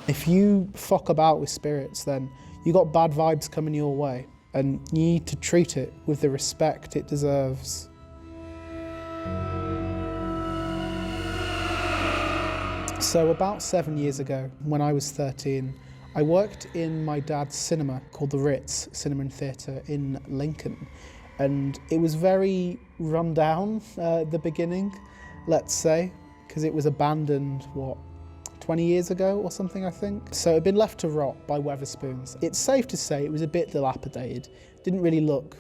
If you fuck about with spirits, then you got bad vibes coming your way, and you need to treat it with the respect it deserves. So about 7 years ago, when I was 13, I worked in my dad's cinema called the Ritz Cinema and Theatre in Lincoln. And it was very run down at the beginning, let's say, because it was abandoned, 20 years ago or something, I think. So it had been left to rot by Wetherspoons. It's safe to say it was a bit dilapidated, didn't really look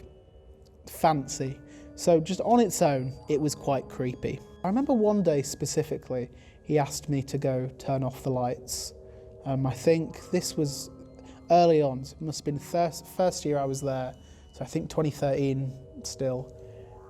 fancy. So just on its own, it was quite creepy. I remember one day specifically, he asked me to go turn off the lights. I think this was early on, so it must have been the first year I was there, so I think 2013 still.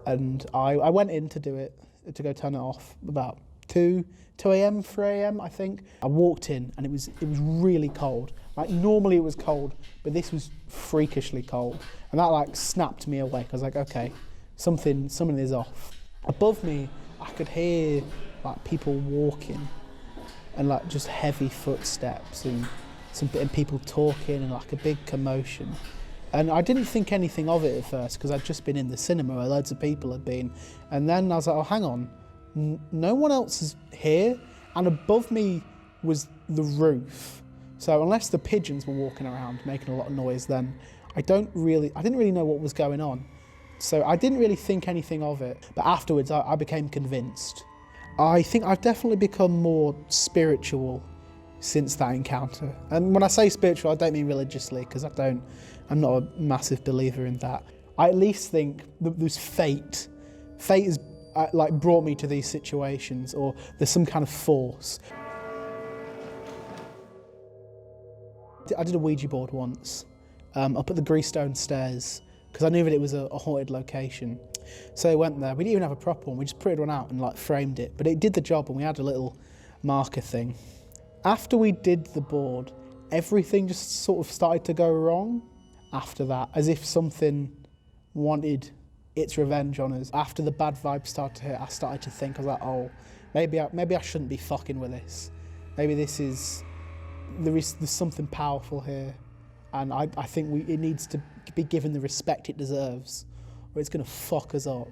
And I went in to do it, to go turn it off about 2 a.m, 3 a.m, I think. I walked in and it was really cold. Like normally it was cold, but this was freakishly cold. And that like snapped me awake. I was like, okay, something is off. Above me, I could hear like people walking and like just heavy footsteps and people talking and like a big commotion. And I didn't think anything of it at first because I'd just been in the cinema where loads of people had been. And then I was like, oh, hang on, no one else is here. And above me was the roof. So unless the pigeons were walking around making a lot of noise, then I didn't really know what was going on. So I didn't really think anything of it. But afterwards, I became convinced. I think I've definitely become more spiritual since that encounter. And when I say spiritual, I don't mean religiously, because I'm not a massive believer in that. I at least think that there's fate. Fate has like brought me to these situations, or there's some kind of force. I did a Ouija board once, up at the Greystone stairs, because I knew that it was a haunted location. So I went there. We didn't even have a proper one. We just printed one out and like framed it. But it did the job, and we had a little marker thing. After we did the board, everything just sort of started to go wrong after that, as if something wanted its revenge on us. After the bad vibes started to hit, I started to think, I was like, oh, maybe I shouldn't be fucking with this. Maybe there's something powerful here, and I think it needs to be given the respect it deserves, or it's going to fuck us up.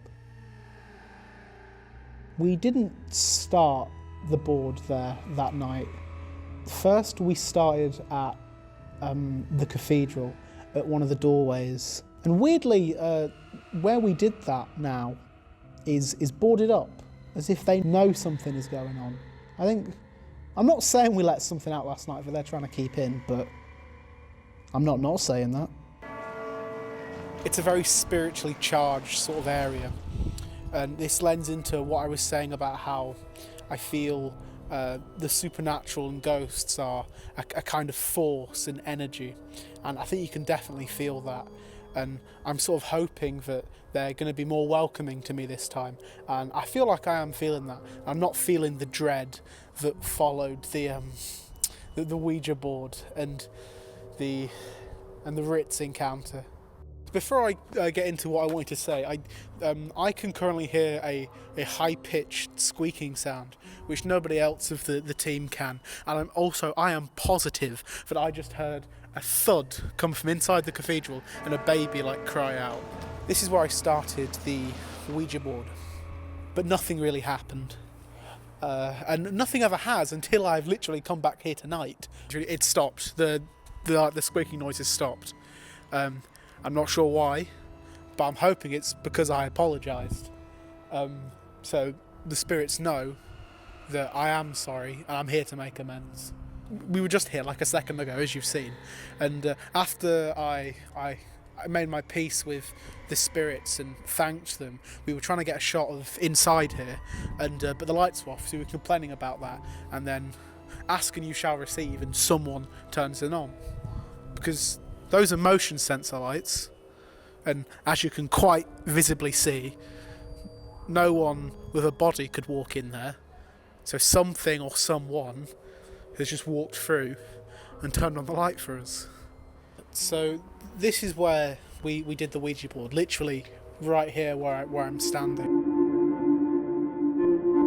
We didn't start the board there that night. First, we started at the cathedral, at one of the doorways. And weirdly, where we did that now is boarded up, as if they know something is going on. I'm not saying we let something out last night that they're trying to keep in, but I'm not saying that. It's a very spiritually charged sort of area. And this lends into what I was saying about how I feel the supernatural and ghosts are a kind of force and energy. And I think you can definitely feel that. And I'm sort of hoping that they're going to be more welcoming to me this time. And I feel like I am feeling that. I'm not feeling the dread that followed the Ouija board and the Ritz encounter. Before I get into what I wanted to say, I can currently hear a high-pitched squeaking sound, which nobody else of the team can. And I am positive that I just heard a thud come from inside the cathedral and a baby cry out. This is where I started the Ouija board, but nothing really happened. And nothing ever has until I've literally come back here tonight. It stopped. The squeaking noise has stopped. I'm not sure why, but I'm hoping it's because I apologised. So the spirits know that I am sorry and I'm here to make amends. We were just here like a second ago, as you've seen, and after I made my peace with the spirits and thanked them, we were trying to get a shot of inside here, and but the lights were off, so we were complaining about that, and then ask and you shall receive, and someone turns it on, because those are motion sensor lights, and as you can quite visibly see, no one with a body could walk in there, so something or someone has just walked through and turned on the light for us. So this is where we did the Ouija board, literally right here where I'm standing.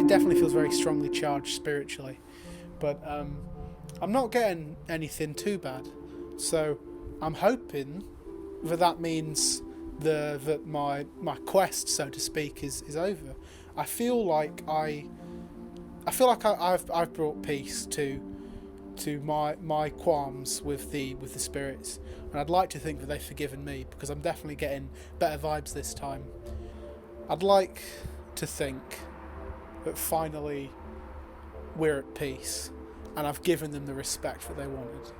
It definitely feels very strongly charged spiritually, but I'm not getting anything too bad, so I'm hoping that means that my quest, so to speak, is over. I feel like I've brought peace to my qualms with the spirits, and I'd like to think that they've forgiven me, because I'm definitely getting better vibes this time. I'd like to think that finally we're at peace, and I've given them the respect that they wanted.